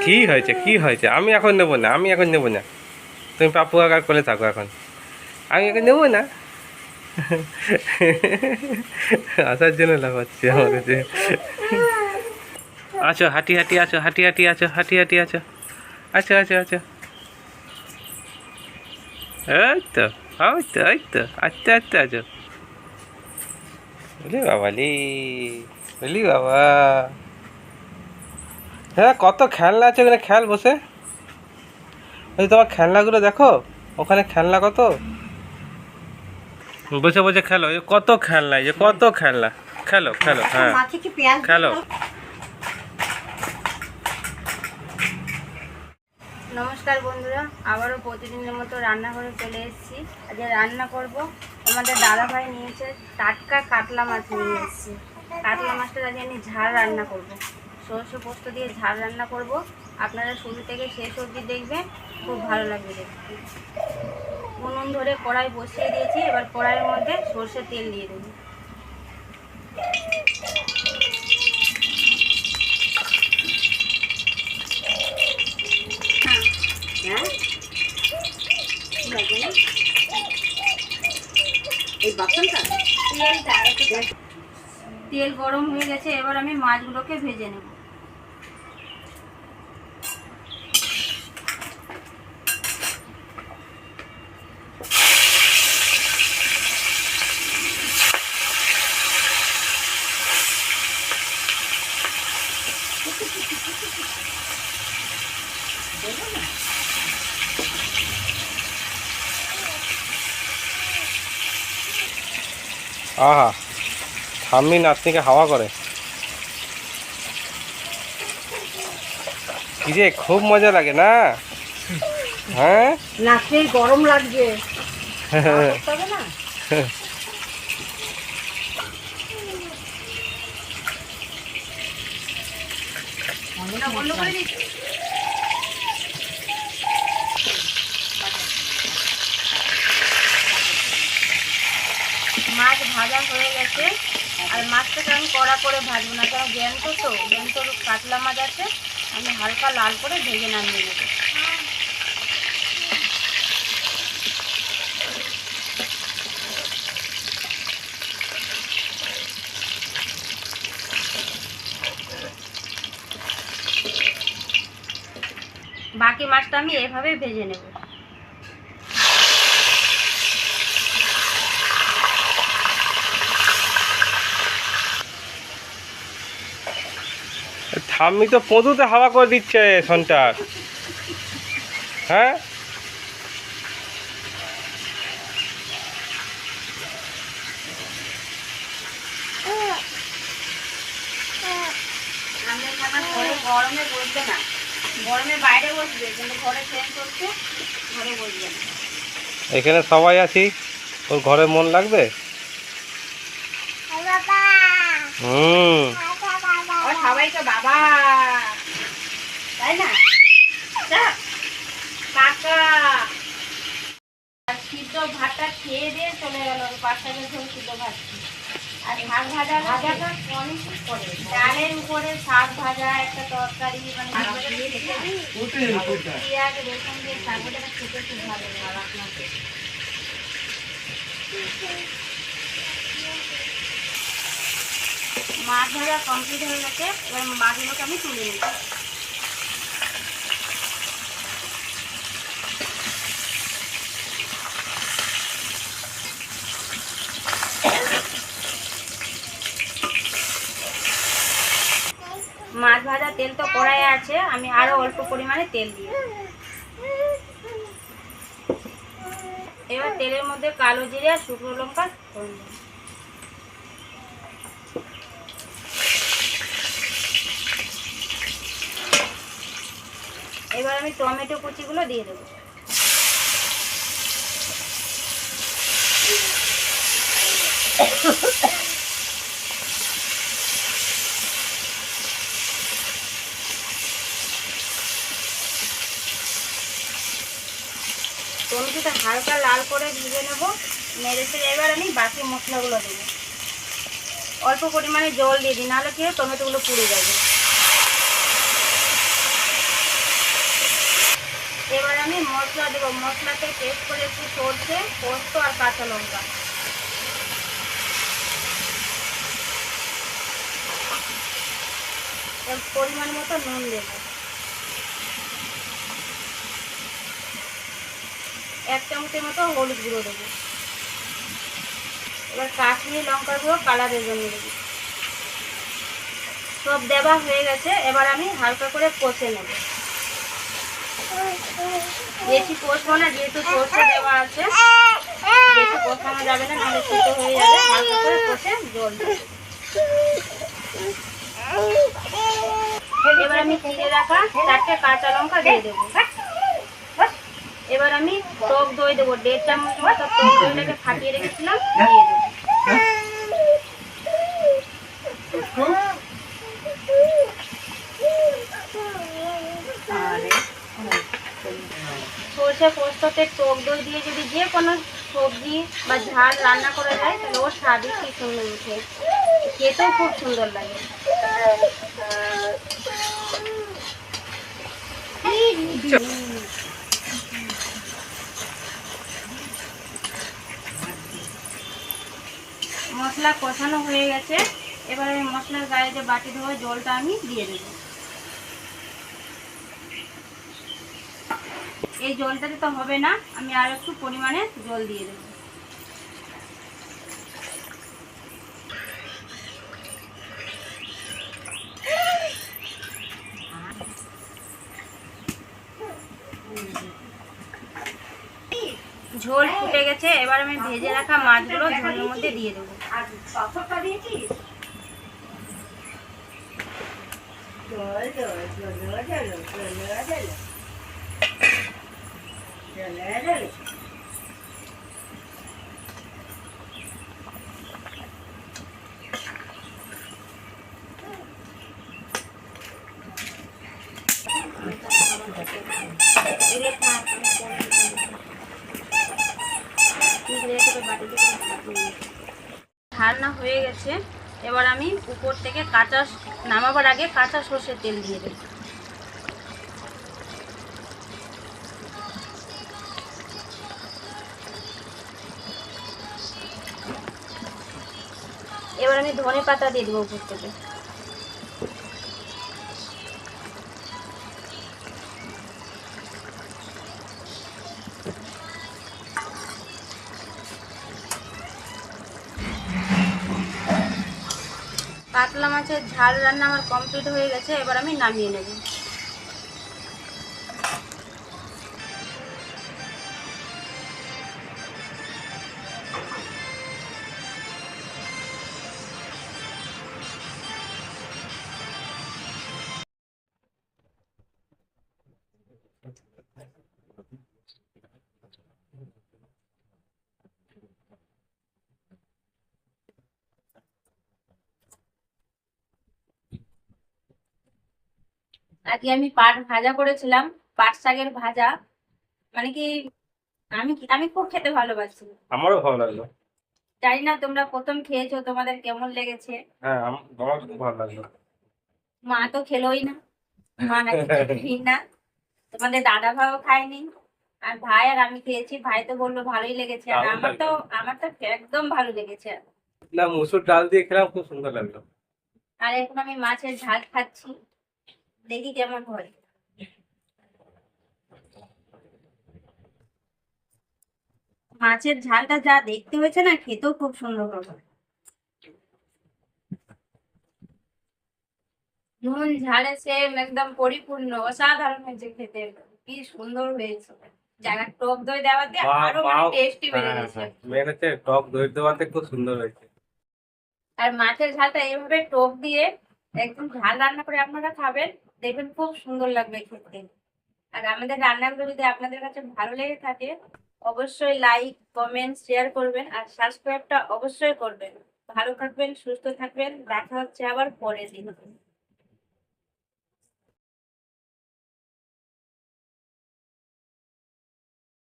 কি হয়েছে কি হয়েছে? আমি এখন নেবো না, আমি এখন নেবো না। তুমি পাপু কাকার কোলে থাকো এখন, আমি এখন নেবো না। আসার জন্য লাফাচ্ছি আমার কাছে। আছো হাঁটি হাঁটি আছো, হাঁটি হাঁটি আছো, হাঁটি হাঁটি আছো, আচ্ছা আচ্ছা আচ্ছা। এই তো, ওই তো, এই তো, আস্তে আস্তে আছো। বলি বাবালি, বলি বাবা। হ্যাঁ, কত খেলনা আছে ওখানে, খেল বসে। ওই তোমার খেলনাগুলো দেখো, ওখানে খেলনা কত, বসে বসে খেলো। এই কত খেলনা, এই যে কত খেলনা, খেলো খেলো, হ্যাঁ খেলো। নমস্কার বন্ধুরা, আবারও প্রতিদিনের মতো রান্নাঘরে চলে এসেছি। আজকে রান্না করব, আমাদের দাদাভাই নিয়েছে টাটকা কাতলা মাছ নিয়ে এসেছি। কাতলা মাছটা আজকে আমি ঝাল রান্না করব, সরষে পোস্ত দিয়ে ঝাল রান্না করব। আপনারা শুরু থেকে শেষ অবধি দেখবেন, খুব ভালো লাগবে দেখতে। উনুন ধরে কড়াই বসিয়ে দিয়েছি, এবার কড়াইয়ের মধ্যে সরষের তেল দিয়ে দেবো। তেল গরম হয়ে গেছে, এবার আমি মাছগুলোকে ভেজে নেব। আহা, ঠাম্মি নাতনিকে হাওয়া করে। কি রে, খুব মজা লাগে না? হ্যাঁ, নাচের গরম লাগছে না। মাছ ভাজা হয়ে গেছে, আর মাছটাকে আমি কড়া করে ভাজবো না, কারণ জ্যান্ত কাতলা মাছ আছে, আমি হালকা লাল করে ভেজে নামিয়ে নেব। বাকি মাছটা আমি এভাবে ভেজে নেব। ঠাম্মি তো পদুতে হাওয়া করে দিচ্ছে সন্টার। হ্যাঁ, গরমে বসবে না, গরমে বাইরে বসবে, কিন্তু ঘরে ফ্যান চলছে, ঘরে বসবে না। এখানে সবাই আছি, ওর ঘরে মন লাগবে। হুম, সবাই তো বাবা, তাই না? কাকা সিদ্ধ ভাতটা খেয়ে দিয়ে চলে গেল, পাঁচটাকে ধরে সিদ্ধ ভাত। আর শাক ভাজা ভাজাটা অনেক করে, ডালের উপরে শাক ভাজা, একটা তরকারি, মানে পেঁয়াজ রসুন দিয়ে শাক ভাজাটা খেতে খুব ভালো লাগে আপনাকে। মাছ ভাজা কমপ্লিট হয়ে গেছে, এবার মাছগুলোকে আমি তুলে নিই। মাছ ভাজা তেল তো কড়াইয়ে আছে, আমি আরো অল্প পরিমাণে তেল দিই। এবার তেলের মধ্যে কালো জিরে আর শুকনো লঙ্কা ফোড়ন দিই। এবার আমি টমেটো কুচিগুলো দিয়ে দেবো। টমেটোটা হালকা লাল করে ভেজে নেবো, নেড়েছে। এবার আমি বাকি মশলাগুলো দেবো, অল্প পরিমাণে জল দিয়ে দিই, নাহলে কি টমেটোগুলো পুড়ে যাবে। মশলা দেবো। মশলাতে পেস্ট করেছি সর্ষে, পোস্ত আর কাঁচা লঙ্কা। এর পরিমাণ মতো নুন দেবো। 1 চামচের মতো হলুদ গুঁড়ো দেবো। এবার কাশ্মীরি লঙ্কার গুঁড়ো কালারের জন্য দেবো। সব দেওয়া হয়ে গেছে, এবার আমি হালকা করে কষে নেব। বেশি কষবো না, যেহেতু সর্ষে দেওয়া আছে, বেশি কষানো যাবে না, নাহলে তেতো হয়ে যাবে। হালকা করে কষে জল দেবো। এবার আমি চিড়ে রাখা 4টে কাঁচা লঙ্কা দিয়ে দেবো। এবার আমি টক দই দেবো। 1.5 চামচ মতো টক দইটাকে ফাটিয়ে রেখেছিলাম, দিয়ে দেবো। সর্ষে পোস্ততে টক দই দিয়ে যদি যে কোনো সবজি বা ঝাল রান্না করা যায়, তাহলে ওর স্বাদই কি সুন্দর উঠে, খেতেও খুব সুন্দর লাগে। মশলা কষানো হয়ে গেছে, এবার আমি মশলার গায়ে যে বাটি ধোয়া জলটা আমি দিয়ে দেবো। এই জলটাতে তো হবে না, আমি আর একটু পরিমাণে জল দিয়ে দেবো। ঝোল ফুটে গেছে, এবার আমি ভেজে রাখা মাছগুলো ঝোলের মধ্যে দিয়ে দেবো। রান্না হয়ে গেছে, এবার আমি উপর থেকে নামাবার আগে কাঁচা সর্ষের তেল দিয়ে দেব। এবার আমি ধনে পাতা দিয়ে দেবো উপর থেকে। কাতলা মাছের ঝাল রান্না আমার কমপ্লিট হয়ে গেছে, এবার আমি নামিয়ে নেব। আজকে আমি পাট ভাজা করেছিলাম, পাট শাকের ভাজা। মানে কি, আমি আমি খুব খেতে ভালোবাসি। আমারও ভালো লাগলো। জানি না তোমরা প্রথম খেয়েছো, তোমাদের কেমন লেগেছে। হ্যাঁ, আমার খুব ভালো লাগলো। মা তো খেলোই না, মা নাকি খেলোই না। তোমাদের দাদা ভাইও খায়নি, আর ভাই আর আমি খেয়েছি। ভাই তো বললো ভালোই লেগেছে, আর দারুণ আমার তো একদম ভালো লেগেছে। না, মুসুর ডাল দিয়ে খেলাম, খুব সুন্দর লাগলো। আর এখন আমি মাছের ঝাল খাচ্ছি, দেখি কেমন হয়। মাছের ঝালটা যা দেখতে হয়েছে না, খেতেও খুব সুন্দর হবে। নুন ঝালে সেম একদম পরিপূর্ণ, অসাধারণ হয়েছে খেতে, কি সুন্দর হয়েছে। যারা টক দই দেওয়াতে আরো মানে টেস্টি বেড়ে গেছে। মেন হচ্ছে টক দই দেওয়াতে খুব সুন্দর হয়েছে। আর মাছের ঝালটা এইভাবে টক দিয়ে একদম ঝাল রান্না করে আপনারা খাবেন, দেখবেন খুব সুন্দর লাগবে খেতে। আর আমাদের রান্নাগুলো যদি আপনাদের কাছে ভালো লেগে থাকে, অবশ্যই লাইক কমেন্ট শেয়ার করবেন, আর সাবস্ক্রাইবটা অবশ্যই করবেন। ভালো থাকবেন, সুস্থ থাকবেন, দেখা হচ্ছে আবার পরের দিন।